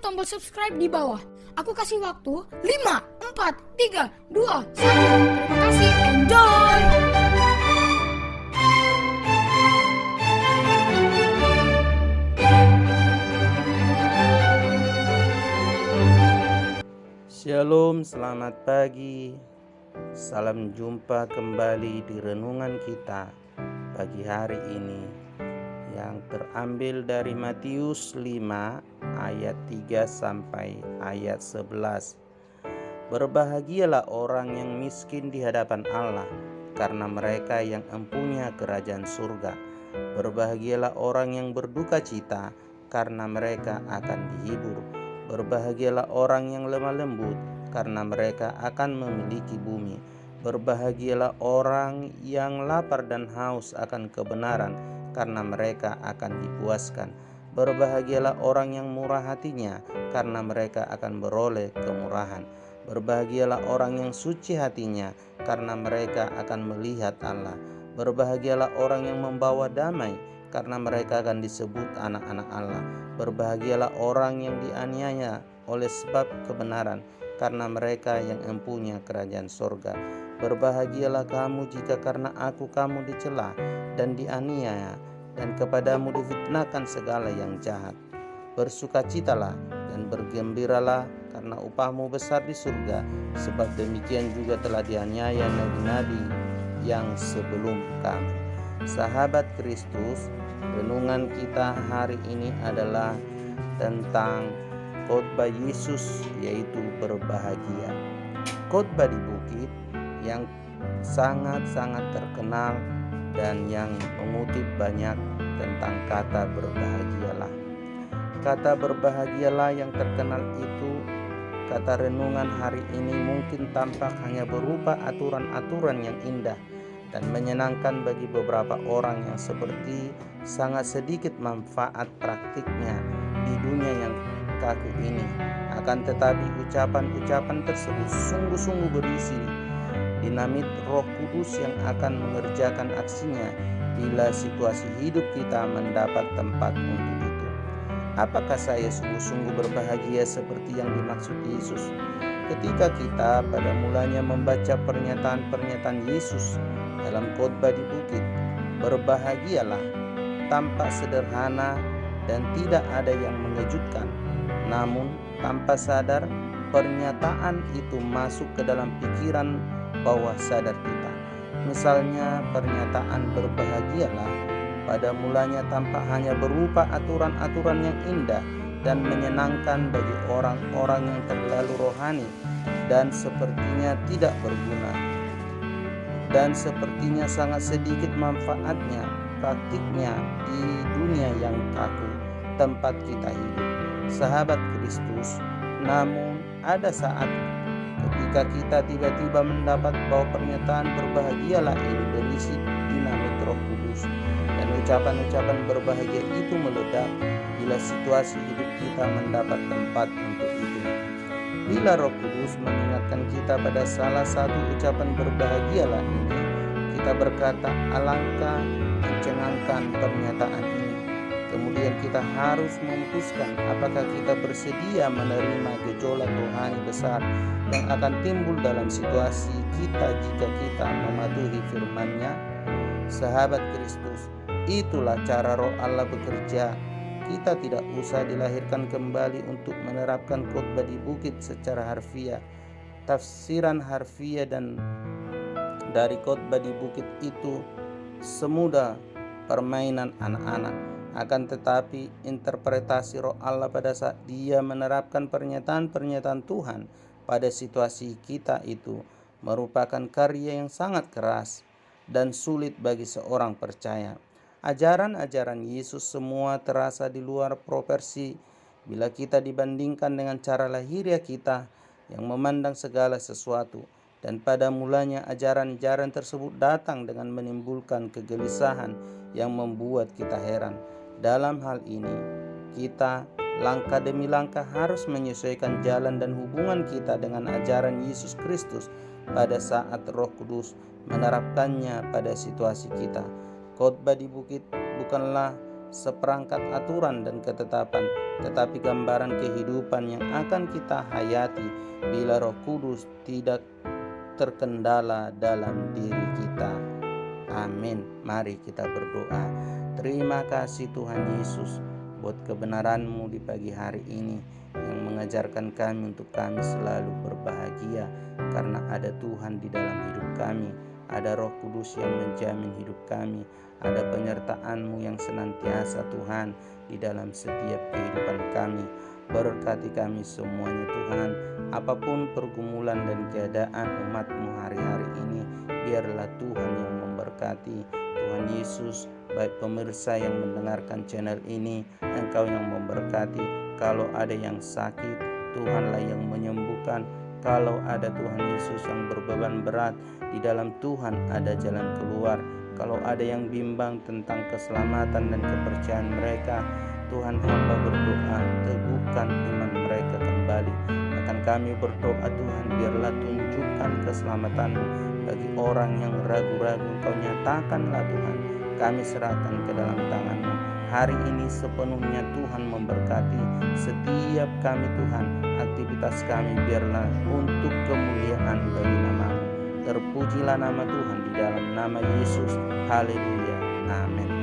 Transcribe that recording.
tombol subscribe di bawah. Aku kasih waktu 5, 4, 3, 2, 1. Terima kasih, enjoy! Shalom, selamat pagi. Salam jumpa kembali di renungan kita pagi hari ini yang terambil dari Matius 5 ayat 3 sampai ayat 11. Berbahagialah orang yang miskin di hadapan Allah, karena mereka yang empunya kerajaan surga. Berbahagialah orang yang berduka cita, karena mereka akan dihibur. Berbahagialah orang yang lemah lembut, karena mereka akan memiliki bumi. Berbahagialah orang yang lapar dan haus akan kebenaran, karena mereka akan dipuaskan. Berbahagialah orang yang murah hatinya, karena mereka akan beroleh kemurahan. Berbahagialah orang yang suci hatinya, karena mereka akan melihat Allah. Berbahagialah orang yang membawa damai, karena mereka akan disebut anak-anak Allah. Berbahagialah orang yang dianiaya oleh sebab kebenaran, karena mereka yang empunya kerajaan sorga. Berbahagialah kamu jika karena aku kamu dicela dan dianiaya, dan kepadamu difitnahkan segala yang jahat. Bersukacitalah dan bergembiralah, karena upahmu besar di surga, sebab demikian juga telah dianiaya nabi-nabi yang sebelum kamu. Sahabat Kristus, renungan kita hari ini adalah tentang khotbah Yesus, yaitu berbahagia. Khotbah di bukit yang sangat-sangat terkenal dan yang mengutip banyak tentang kata berbahagialah. Kata berbahagialah yang terkenal itu, kata renungan hari ini mungkin tampak hanya berupa aturan-aturan yang indah dan menyenangkan bagi beberapa orang yang seperti sangat sedikit manfaat praktiknya di dunia yang kaku ini. Akan tetapi ucapan-ucapan tersebut sungguh-sungguh berisi dinamit Roh Kudus yang akan mengerjakan aksinya bila situasi hidup kita mendapat tempat untuk itu. Apakah saya sungguh-sungguh berbahagia seperti yang dimaksud Yesus? Ketika kita pada mulanya membaca pernyataan-pernyataan Yesus dalam khotbah di bukit, berbahagialah, tampak sederhana dan tidak ada yang mengejutkan. Namun tanpa sadar, pernyataan itu masuk ke dalam pikiran bawah sadar kita. Misalnya pernyataan berbahagialah pada mulanya tampak hanya berupa aturan-aturan yang indah dan menyenangkan bagi orang-orang yang terlalu rohani dan sepertinya tidak berguna, dan sepertinya sangat sedikit manfaatnya praktiknya di dunia yang kaku tempat kita hidup. Sahabat Kristus, namun ada saat ketika kita tiba-tiba mendapat bahwa pernyataan berbahagialah ini berisi dinamit Roh Kudus, dan ucapan-ucapan berbahagia itu meledak bila situasi hidup kita mendapat tempat untuk itu. Bila Roh Kudus mengingatkan kita pada salah satu ucapan berbahagialah ini, kita berkata, alangkah mencengangkan pernyataan ini. Kemudian kita harus memutuskan apakah kita bersedia menerima gejolak rohani besar yang akan timbul dalam situasi kita jika kita mematuhi firman-Nya. Sahabat Kristus, itulah cara Roh Allah bekerja. Kita tidak usah dilahirkan kembali untuk menerapkan khotbah di bukit secara harfiah. Tafsiran harfiah dan dari khotbah di bukit itu semudah permainan anak-anak. Akan tetapi interpretasi Roh Allah pada saat Dia menerapkan pernyataan-pernyataan Tuhan pada situasi kita itu merupakan karya yang sangat keras dan sulit bagi seorang percaya. Ajaran-ajaran Yesus semua terasa di luar proporsi bila kita dibandingkan dengan cara lahiriah kita yang memandang segala sesuatu. Dan pada mulanya ajaran-ajaran tersebut datang dengan menimbulkan kegelisahan yang membuat kita heran. Dalam hal ini, kita langkah demi langkah harus menyesuaikan jalan dan hubungan kita dengan ajaran Yesus Kristus pada saat Roh Kudus menerapkannya pada situasi kita. Khotbah di bukit bukanlah seperangkat aturan dan ketetapan, tetapi gambaran kehidupan yang akan kita hayati bila Roh Kudus tidak terkendala dalam diri kita. Amin. Mari kita berdoa. Terima kasih Tuhan Yesus buat kebenaran-Mu di pagi hari ini yang mengajarkan kami untuk kami selalu berbahagia karena ada Tuhan di dalam hidup kami, ada Roh Kudus yang menjamin hidup kami, ada penyertaan-Mu yang senantiasa Tuhan di dalam setiap kehidupan kami. Berkati kami semuanya Tuhan, apapun pergumulan dan keadaan umat-Mu hari-hari ini, biarlah Tuhan yang memberkati. Tuhan Yesus, baik pemirsa yang mendengarkan channel ini, Engkau yang memberkati. Kalau ada yang sakit, Tuhanlah yang menyembuhkan. Kalau ada Tuhan Yesus yang berbeban berat, di dalam Tuhan ada jalan keluar. Kalau ada yang bimbang tentang keselamatan dan kepercayaan mereka, Tuhan hamba berdoa, teguhkan iman mereka kembali. Akan kami berdoa Tuhan, biarlah tunjukkan keselamatan-Mu bagi orang yang ragu-ragu. Engkau nyatakanlah Tuhan, kami serahkan ke dalam tangan-Mu. Hari ini sepenuhnya Tuhan memberkati setiap kami Tuhan. Aktivitas kami biarlah untuk kemuliaan bagi nama-Mu. Terpujilah nama Tuhan di dalam nama Yesus. Haleluya. Amin.